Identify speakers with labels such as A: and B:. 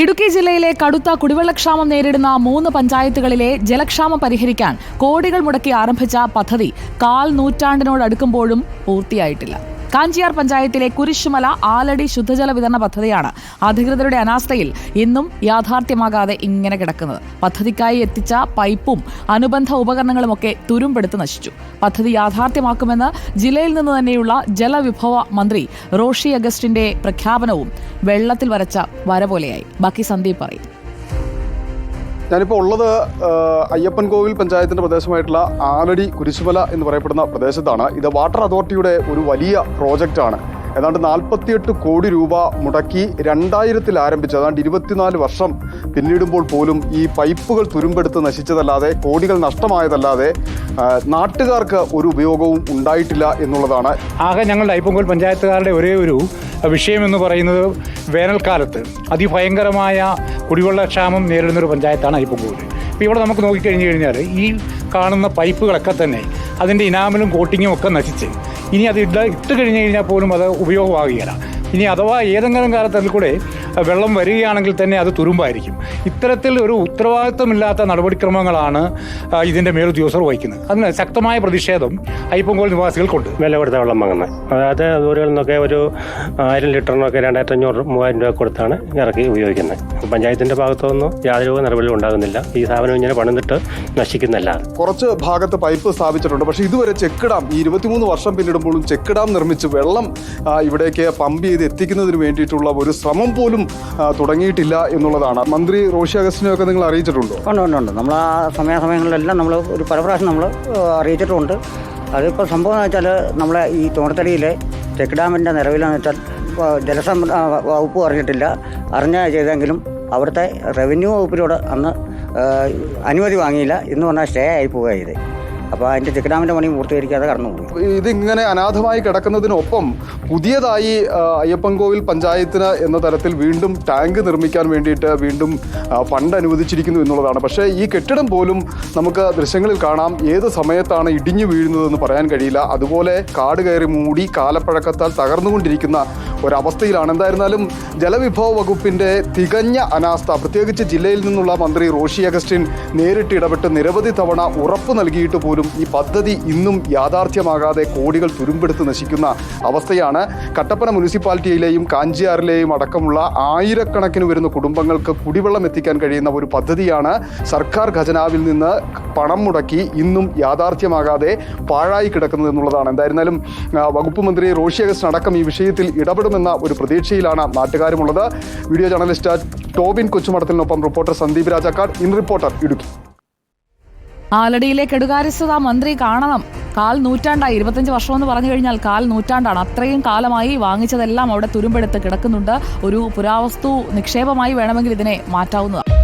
A: ഇടുക്കി ജില്ലയിലെ കടുത്ത കുടിവെള്ളക്ഷാമം നേരിടുന്ന 3 പഞ്ചായത്തുകളിലെ ജലക്ഷാമം പരിഹരിക്കാൻ കോടികൾ മുടക്കി ആരംഭിച്ച പദ്ധതി 1/4 നൂറ്റാണ്ടിനോടടുക്കുമ്പോഴും പൂർത്തിയായിട്ടില്ല. കാഞ്ചിയാർ പഞ്ചായത്തിലെ കുരിശുമല ആലടി ശുദ്ധജല വിതരണ പദ്ധതിയാണ് അധികൃതരുടെ അനാസ്ഥയിൽ ഇന്നും യാഥാർത്ഥ്യമാകാതെ ഇങ്ങനെ കിടക്കുന്നത്. പദ്ധതിക്കായി എത്തിച്ച പൈപ്പും അനുബന്ധ ഉപകരണങ്ങളുമൊക്കെ തുരുമ്പെടുത്ത് നശിച്ചു. പദ്ധതി യാഥാർത്ഥ്യമാക്കുമെന്ന് ജില്ലയിൽ നിന്ന് തന്നെയുള്ള ജലവിഭവ മന്ത്രി റോഷി അഗസ്റ്റിന്റെ പ്രഖ്യാപനവും വെള്ളത്തിൽ വരച്ച വര പോലെയായി. ബാക്കി സന്ദീപ് പറയും.
B: ഞാനിപ്പോൾ ഉള്ളത് അയ്യപ്പൻകോവിൽ പഞ്ചായത്തിൻ്റെ പ്രദേശമായിട്ടുള്ള ആലടി കുരിശുമല എന്ന് പറയപ്പെടുന്ന പ്രദേശത്താണ്. ഇത് വാട്ടർ അതോറിറ്റിയുടെ ഒരു വലിയ പ്രോജക്റ്റാണ്. ഏതാണ്ട് 48 കോടി രൂപ മുടക്കി 2000-ൽ ആരംഭിച്ചു. ഏതാണ്ട് 24 വർഷം പിന്നിടുമ്പോൾ പോലും ഈ പൈപ്പുകൾ തുരുമ്പെടുത്ത് നശിച്ചതല്ലാതെ, കോടികൾ നഷ്ടമായതല്ലാതെ നാട്ടുകാർക്ക് ഒരു ഉപയോഗവും ഉണ്ടായിട്ടില്ല എന്നുള്ളതാണ്.
C: ആകെ ഞങ്ങളുടെ അയ്യപ്പൻകോവിൽ പഞ്ചായത്തുകാരുടെ ഒരേ ഒരു വിഷയമെന്ന് പറയുന്നത് വേനൽക്കാലത്ത് അതിഭയങ്കരമായ കുടിവെള്ളക്ഷാമം നേരിടുന്നൊരു പഞ്ചായത്താണ് അയ്യപ്പൻകോവിൽ. ഇപ്പോൾ ഇവിടെ നമുക്ക് നോക്കിക്കഴിഞ്ഞു കഴിഞ്ഞാൽ ഈ കാണുന്ന പൈപ്പുകളൊക്കെ തന്നെ അതിൻ്റെ ഇനാമലും കോട്ടിങ്ങും ഒക്കെ നശിച്ച് ഇനി അത് ഇട്ട് കഴിഞ്ഞ് കഴിഞ്ഞാൽ പോലും അത് ഉപയോഗമാകുകയില്ല. ഇനി അഥവാ ഏതെങ്കിലും കാലത്ത് അതിൽ കൂടെ വെള്ളം വരികയാണെങ്കിൽ തന്നെ അത് തുരുമ്പായിരിക്കും. ഇത്തരത്തിൽ ഒരു ഉത്തരവാദിത്വമില്ലാത്ത നടപടിക്രമങ്ങളാണ് ഇതിൻ്റെ മേലുദ്യോഗസ്ഥർ വഹിക്കുന്നത്. അതിന് ശക്തമായ പ്രതിഷേധം അയ്യപ്പൻകോവിൽ നിവാസികൾക്കുണ്ട്.
D: വില കൊടുത്ത വെള്ളം വാങ്ങുന്നത്, അതായത് ദൂരങ്ങളിൽ നിന്നൊക്കെ ഒരു 1000 ലിറ്ററിനൊക്കെ 2500-3000 രൂപ കൊടുത്താണ് ഇറക്കി ഉപയോഗിക്കുന്നത്. പഞ്ചായത്തിൻ്റെ ഭാഗത്തുനിന്നും യാതൊരു നടപടിയും ഉണ്ടാകുന്നില്ല. ഈ സ്ഥാപനം ഇങ്ങനെ പണിതിട്ട് നശിക്കുന്നില്ല.
B: കുറച്ച് ഭാഗത്ത് പൈപ്പ് സ്ഥാപിച്ചിട്ടുണ്ട്. പക്ഷേ ഇതുവരെ ചെക്ക് ഡാം, ഈ 23 വർഷം പിന്നിടുമ്പോഴും ചെക്ക് ഡാം നിർമ്മിച്ച് വെള്ളം ഇവിടേക്ക് പമ്പ് ചെയ്ത് എത്തിക്കുന്നതിന് വേണ്ടിയിട്ടുള്ള ഒരു ശ്രമം പോലും തുടങ്ങിയിട്ടില്ല എന്നുള്ളതാണ്. മന്ത്രി റോഷി അഗസ്റ്റിനെയൊക്കെ നിങ്ങൾ അറിയിച്ചിട്ടുണ്ടോ?
E: ഉണ്ട്. നമ്മൾ ആ സമയങ്ങളിലെല്ലാം നമ്മൾ ഒരു പല പ്രാവശ്യം നമ്മൾ അറിയിച്ചിട്ടുമുണ്ട്. അതിപ്പോൾ സംഭവം എന്ന് വെച്ചാൽ നമ്മളെ ഈ തോട്ടത്തടിയിലെ ചെക്ക് ഡാമിൻ്റെ നിലവിലെന്ന് വെച്ചാൽ വകുപ്പ് അറിഞ്ഞിട്ടില്ല. ചെയ്തെങ്കിലും അവിടുത്തെ റവന്യൂ വകുപ്പിനോട് അന്ന് അനുമതി വാങ്ങിയില്ല എന്ന് പറഞ്ഞാൽ സ്റ്റേ ആയി പോവുക ചെയ്തേ. അപ്പോൾ അതിൻ്റെ ചെക്ക് ഡാമിൻ്റെ പണി പൂർത്തീകരിക്കാതെ കടന്നുപോയി.
B: ഇതിങ്ങനെ അനാഥമായി കിടക്കുന്നതിനൊപ്പം പുതിയതായി അയ്യപ്പൻകോവിൽ പഞ്ചായത്തിന് എന്ന തരത്തിൽ വീണ്ടും ടാങ്ക് നിർമ്മിക്കാൻ വേണ്ടിയിട്ട് വീണ്ടും ഫണ്ട് അനുവദിച്ചിരിക്കുന്നു എന്നുള്ളതാണ്. പക്ഷേ ഈ കെട്ടിടം പോലും നമുക്ക് ദൃശ്യങ്ങളിൽ കാണാം, ഏത് സമയത്താണ് ഇടിഞ്ഞു വീഴുന്നതെന്ന് പറയാൻ കഴിയില്ല. അതുപോലെ കാട് കയറി മൂടി കാലപ്പഴക്കത്താൽ തകർന്നുകൊണ്ടിരിക്കുന്ന ഒരവസ്ഥയിലാണ്. എന്തായിരുന്നാലും ജലവിഭവ വകുപ്പിൻ്റെ തികഞ്ഞ അനാസ്ഥ, പ്രത്യേകിച്ച് ജില്ലയിൽ നിന്നുള്ള മന്ത്രി റോഷി അഗസ്റ്റിൻ നേരിട്ട് ഇടപെട്ട് നിരവധി തവണ ഉറപ്പ് നൽകിയിട്ട് പോലും ഈ പദ്ധതി ഇന്നും യാഥാർത്ഥ്യമാകാതെ കോടികൾ തുരുമ്പെടുത്ത് നശിക്കുന്ന അവസ്ഥയാണ്. കട്ടപ്പന മുനിസിപ്പാലിറ്റിയിലെയും കാഞ്ചിയാറിലെയും അടക്കമുള്ള ആയിരക്കണക്കിന് വരുന്ന കുടുംബങ്ങൾക്ക് കുടിവെള്ളം എത്തിക്കാൻ കഴിയുന്ന ഒരു പദ്ധതിയാണ് സർക്കാർ ഖജനാവിൽ നിന്ന് പണം മുടക്കി ഇന്നും യാഥാർത്ഥ്യമാകാതെ പാഴായി കിടക്കുന്നത് എന്നുള്ളതാണ്. എന്തായിരുന്നാലും വകുപ്പ് മന്ത്രി റോഷി അഗസ്റ്റിൻ അടക്കം ഈ വിഷയത്തിൽ ഇടപെടുമെന്ന ഒരു പ്രതീക്ഷയിലാണ് നാട്ടുകാരുമുള്ളത്. വീഡിയോ ജേർണലിസ്റ്റ് ടോബിൻ കൊച്ചുമടത്തിനൊപ്പം reporter Sandeep Rajakkad, in reporter, Idukki.
A: ആലടിയിലെ കെടുകാര്യസ്ഥത മന്ത്രി കാണണം. 1/4 നൂറ്റാണ്ടായി. 25 വർഷം എന്ന് പറഞ്ഞു കഴിഞ്ഞാൽ 1/4 നൂറ്റാണ്ടാണ്. അത്രയും കാലമായി വാങ്ങിച്ചതെല്ലാം അവിടെ തുരുമ്പെടുത്ത് കിടക്കുന്നുണ്ട്. ഒരു പുരാവസ്തു നിക്ഷേപമായി വേണമെങ്കിൽ ഇതിനെ മാറ്റാവുന്നതാണ്.